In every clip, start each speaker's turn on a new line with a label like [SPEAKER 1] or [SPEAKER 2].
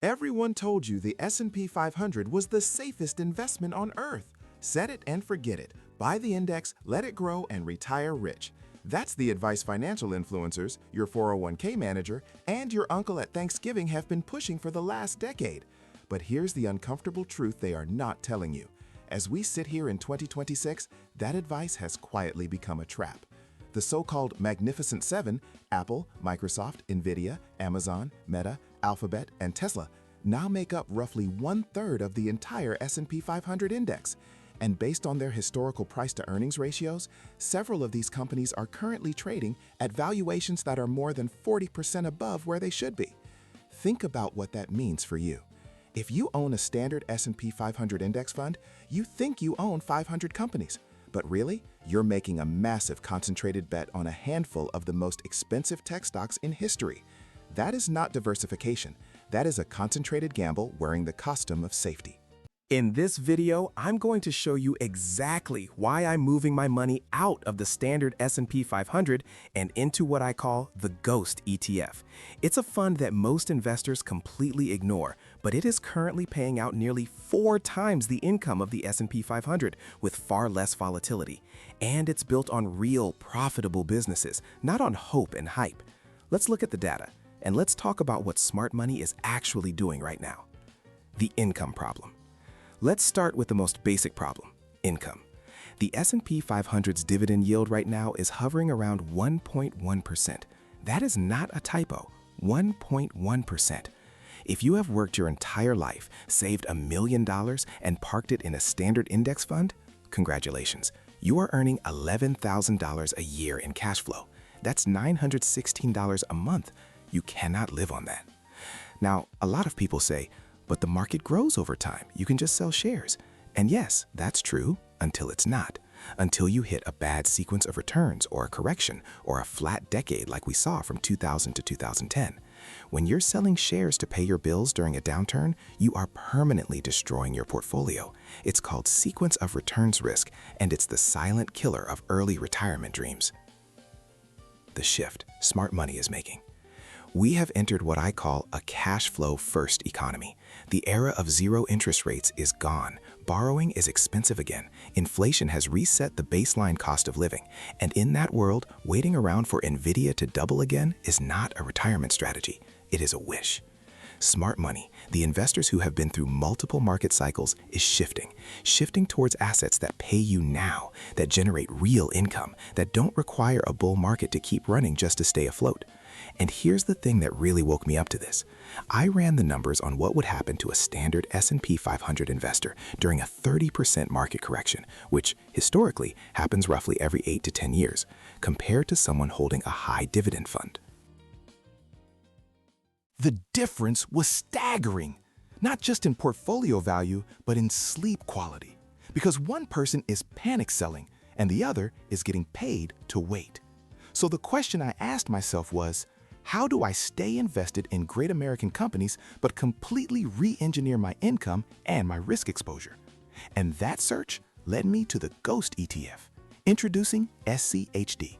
[SPEAKER 1] Everyone told you the S&P 500 was the safest investment on earth. Set it and forget it. Buy the index, let it grow, and retire rich. That's the advice financial influencers, your 401k manager, and your uncle at Thanksgiving have been pushing for the last decade. But here's the uncomfortable truth they are not telling you. As we sit here in 2026, that advice has quietly become a trap. The so-called Magnificent Seven, Apple, Microsoft, Nvidia, Amazon, Meta, Alphabet, and Tesla, now make up roughly 1/3 of the entire S&P 500 index. And based on their historical price-to-earnings ratios, several of these companies are currently trading at valuations that are more than 40% above where they should be. Think about what that means for you. If you own a standard S&P 500 index fund, you think you own 500 companies. But really, you're making a massive concentrated bet on a handful of the most expensive tech stocks in history. That is not diversification. That is a concentrated gamble wearing the costume of safety.
[SPEAKER 2] In this video, I'm going to show you exactly why I'm moving my money out of the standard S&P 500 and into what I call the Ghost ETF. It's a fund that most investors completely ignore, but it is currently paying out nearly 4 times the income of the S&P 500 with far less volatility. And it's built on real, profitable businesses, not on hope and hype. Let's look at the data, and let's talk about what smart money is actually doing right now. The income problem. Let's start with the most basic problem, income. The S&P 500's dividend yield right now is hovering around 1.1%. That is not a typo, 1.1%. If you have worked your entire life, saved $1 million, and parked it in a standard index fund, congratulations. You are earning $11,000 a year in cash flow. That's $916 a month. You cannot live on that. Now, a lot of people say, but the market grows over time. You can just sell shares. And yes, that's true until it's not. Until you hit a bad sequence of returns or a correction or a flat decade like we saw from 2000 to 2010. When you're selling shares to pay your bills during a downturn, you are permanently destroying your portfolio. It's called sequence of returns risk, and it's the silent killer of early retirement dreams. The shift smart money is making. We have entered what I call a cash flow first economy. The era of zero interest rates is gone. Borrowing is expensive again. Inflation has reset the baseline cost of living. And in that world, waiting around for Nvidia to double again is not a retirement strategy. It is a wish. Smart money, the investors who have been through multiple market cycles, is shifting towards assets that pay you now, that generate real income, that don't require a bull market to keep running just to stay afloat. And here's the thing that really woke me up to this. I ran the numbers on what would happen to a standard S&P 500 investor during a 30% market correction, which historically happens roughly every 8 to 10 years, compared to someone holding a high dividend fund.
[SPEAKER 1] The difference was staggering, not just in portfolio value, but in sleep quality. Because one person is panic selling and the other is getting paid to wait. So the question I asked myself was, how do I stay invested in great American companies but completely re-engineer my income and my risk exposure? And that search led me to the Ghost ETF. Introducing SCHD.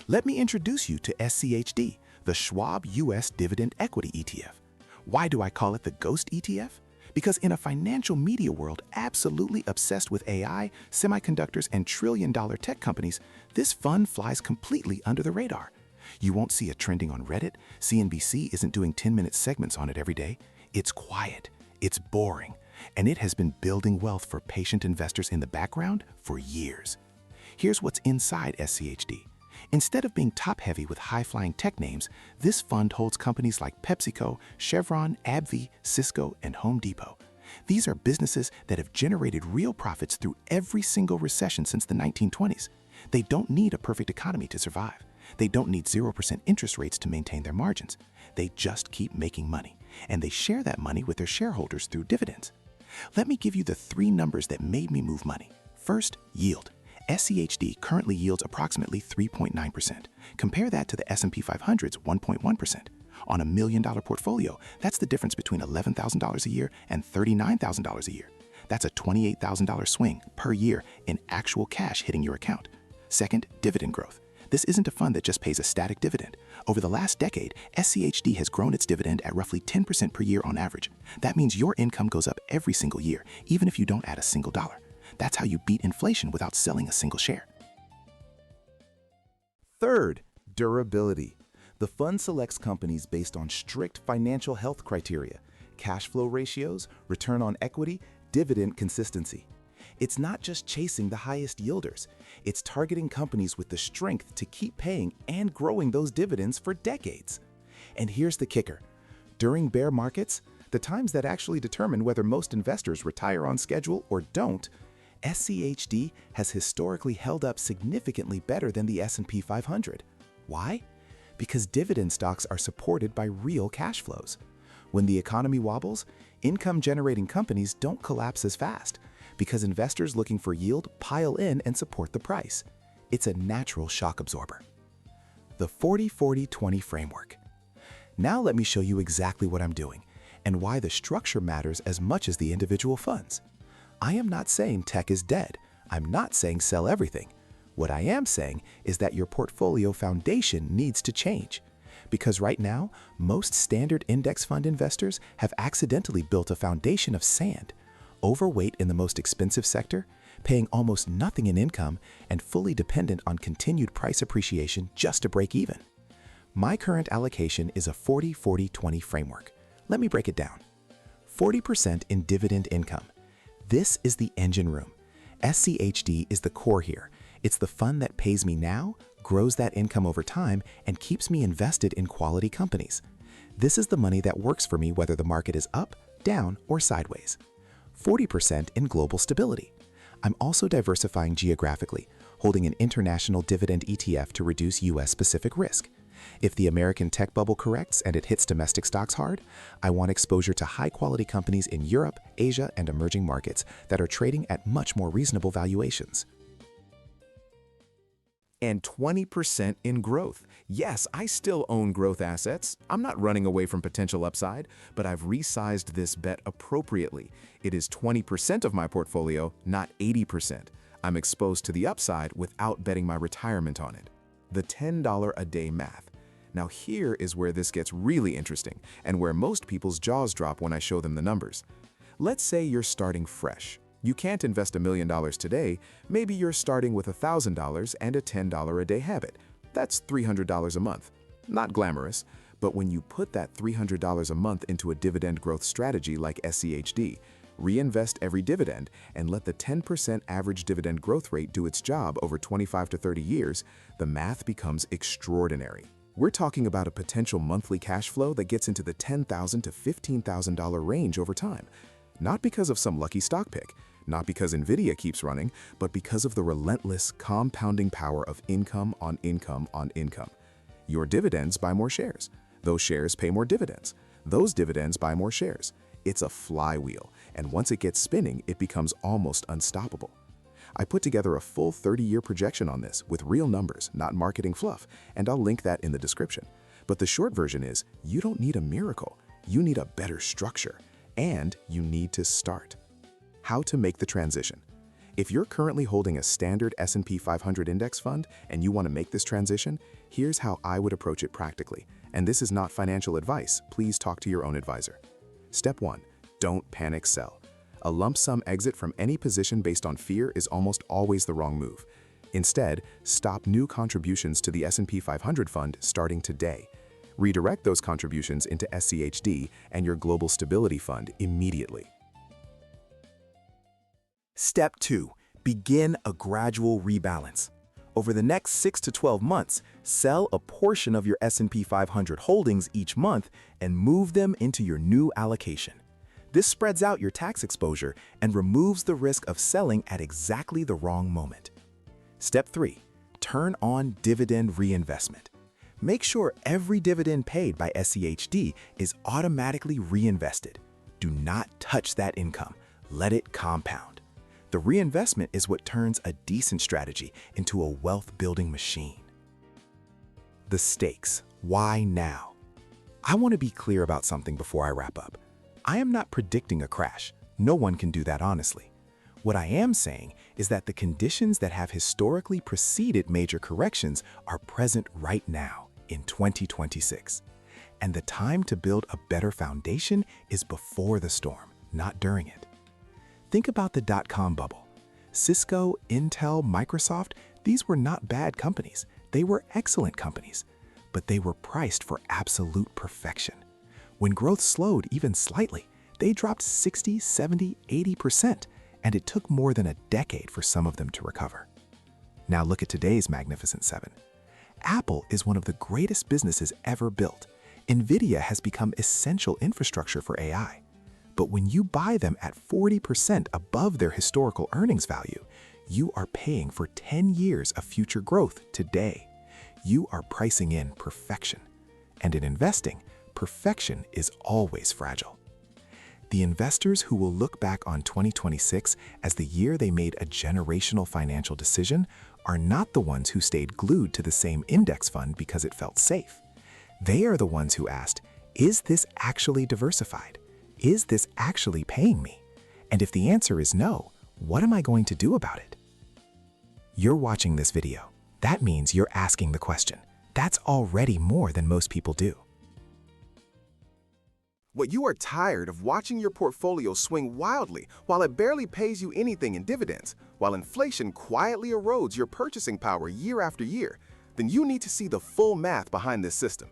[SPEAKER 1] Let me introduce you to SCHD, the Schwab US Dividend Equity ETF. Why do I call it the Ghost ETF? Because in a financial media world absolutely obsessed with AI, semiconductors, and trillion-dollar tech companies, this fund flies completely under the radar. You won't see it trending on Reddit. CNBC isn't doing 10-minute segments on it every day. It's quiet, it's boring, and it has been building wealth for patient investors in the background for years. Here's what's inside SCHD. Instead of being top-heavy with high-flying tech names, this fund holds companies like PepsiCo, Chevron, AbbVie, Cisco, and Home Depot. These are businesses that have generated real profits through every single recession since the 1920s. They don't need a perfect economy to survive. They don't need 0% interest rates to maintain their margins. They just keep making money, and they share that money with their shareholders through dividends. Let me give you the 3 numbers that made me move money. First, yield. SCHD currently yields approximately 3.9%. Compare that to the S&P 500's 1.1%. On a $1 million portfolio, that's the difference between $11,000 a year and $39,000 a year. That's a $28,000 swing per year in actual cash hitting your account. Second, dividend growth. This isn't a fund that just pays a static dividend. Over the last decade, SCHD has grown its dividend at roughly 10% per year on average. That means your income goes up every single year, even if you don't add a single dollar. That's how you beat inflation without selling a single share.
[SPEAKER 3] Third, durability. The fund selects companies based on strict financial health criteria, cash flow ratios, return on equity, dividend consistency. It's not just chasing the highest yielders. It's targeting companies with the strength to keep paying and growing those dividends for decades. And here's the kicker. During bear markets, the times that actually determine whether most investors retire on schedule or don't, SCHD has historically held up significantly better than the S&P 500. Why? Because dividend stocks are supported by real cash flows. When the economy wobbles, income-generating companies don't collapse as fast because investors looking for yield pile in and support the price. It's a natural shock absorber. The 40-40-20 framework. Now let me show you exactly what I'm doing and why the structure matters as much as the individual funds. I am not saying tech is dead. I'm not saying sell everything. What I am saying is that your portfolio foundation needs to change. Because right now, most standard index fund investors have accidentally built a foundation of sand, overweight in the most expensive sector, paying almost nothing in income, and fully dependent on continued price appreciation just to break even. My current allocation is a 40-40-20 framework. Let me break it down. 40% in dividend income. This is the engine room. SCHD is the core here. It's the fund that pays me now, grows that income over time, and keeps me invested in quality companies. This is the money that works for me whether the market is up, down, or sideways. 40% in global stability. I'm also diversifying geographically, holding an international dividend ETF to reduce US-specific risk. If the American tech bubble corrects and it hits domestic stocks hard, I want exposure to high-quality companies in Europe, Asia, and emerging markets that are trading at much more reasonable valuations.
[SPEAKER 2] And 20% in growth. Yes, I still own growth assets. I'm not running away from potential upside, but I've resized this bet appropriately. It is 20% of my portfolio, not 80%. I'm exposed to the upside without betting my retirement on it. The $10 a day math. Now here is where this gets really interesting and where most people's jaws drop when I show them the numbers. Let's say you're starting fresh. You can't invest $1 million today. Maybe you're starting with $1,000 and a $10 a day habit. That's $300 a month. Not glamorous, but when you put that $300 a month into a dividend growth strategy like SCHD, reinvest every dividend, and let the 10% average dividend growth rate do its job over 25 to 30 years, the math becomes extraordinary. We're talking about a potential monthly cash flow that gets into the $10,000 to $15,000 range over time. Not because of some lucky stock pick, not because Nvidia keeps running, but because of the relentless compounding power of income on income on income. Your dividends buy more shares. Those shares pay more dividends. Those dividends buy more shares. It's a flywheel, and once it gets spinning, it becomes almost unstoppable. I put together a full 30-year projection on this with real numbers, not marketing fluff, and I'll link that in the description. But the short version is, you don't need a miracle. You need a better structure, and you need to start. How to make the transition. If you're currently holding a standard S&P 500 index fund and you want to make this transition, here's how I would approach it practically. And this is not financial advice. Please talk to your own advisor. Step 1. Don't panic sell. A lump sum exit from any position based on fear is almost always the wrong move. Instead, stop new contributions to the S&P 500 fund starting today. Redirect those contributions into SCHD and your Global Stability Fund immediately. Step 2. Begin a gradual rebalance. Over the next 6 to 12 months, sell a portion of your S&P 500 holdings each month and move them into your new allocation. This spreads out your tax exposure and removes the risk of selling at exactly the wrong moment. Step 3. Turn on dividend reinvestment. Make sure every dividend paid by SCHD is automatically reinvested. Do not touch that income. Let it compound. The reinvestment is what turns a decent strategy into a wealth-building machine. The stakes. Why now? I want to be clear about something before I wrap up. I am not predicting a crash. No one can do that honestly.
[SPEAKER 1] What I am saying is that the conditions that have historically preceded major corrections are present right now in 2026. And the time to build a better foundation is before the storm, not during it. Think about the dot-com bubble. Cisco, Intel, Microsoft, these were not bad companies. They were excellent companies, but they were priced for absolute perfection. When growth slowed even slightly, they dropped 60, 70, 80%, and it took more than a decade for some of them to recover. Now look at today's Magnificent Seven. Apple is one of the greatest businesses ever built. NVIDIA has become essential infrastructure for AI. But when you buy them at 40% above their historical earnings value, you are paying for 10 years of future growth today. You are pricing in perfection. And in investing, perfection is always fragile. The investors who will look back on 2026 as the year they made a generational financial decision are not the ones who stayed glued to the same index fund because it felt safe. They are the ones who asked, is this actually diversified? Is this actually paying me? And if the answer is no, what am I going to do about it? You're watching this video. That means you're asking the question. That's already more than most people do.
[SPEAKER 3] What you are tired of watching your portfolio swing wildly while it barely pays you anything in dividends, while inflation quietly erodes your purchasing power year after year, then you need to see the full math behind this system.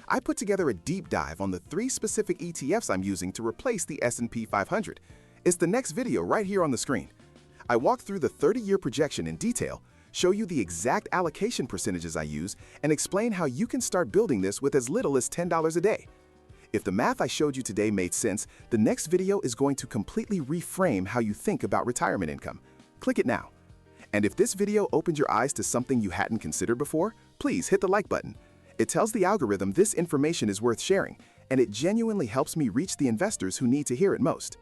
[SPEAKER 3] I put together a deep dive on the 3 specific ETFs I'm using to replace the S&P 500. It's the next video right here on the screen. I walk through the 30-year projection in detail, show you the exact allocation percentages I use, and explain how you can start building this with as little as $10 a day. If the math I showed you today made sense, the next video is going to completely reframe how you think about retirement income. Click it now. And if this video opened your eyes to something you hadn't considered before, please hit the like button. It tells the algorithm this information is worth sharing, and it genuinely helps me reach the investors who need to hear it most.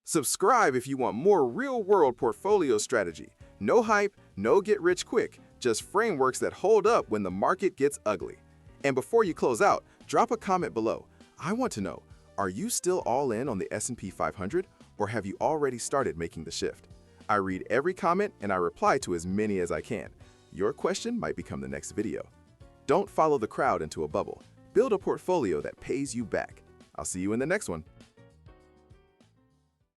[SPEAKER 3] Subscribe if you want more real-world portfolio strategy. No hype, no get-rich-quick, just frameworks that hold up when the market gets ugly. And before you close out, drop a comment below. I want to know, are you still all in on the S&P 500, or have you already started making the shift? I read every comment and I reply to as many as I can. Your question might become the next video. Don't follow the crowd into a bubble. Build a portfolio that pays you back. I'll see you in the next one.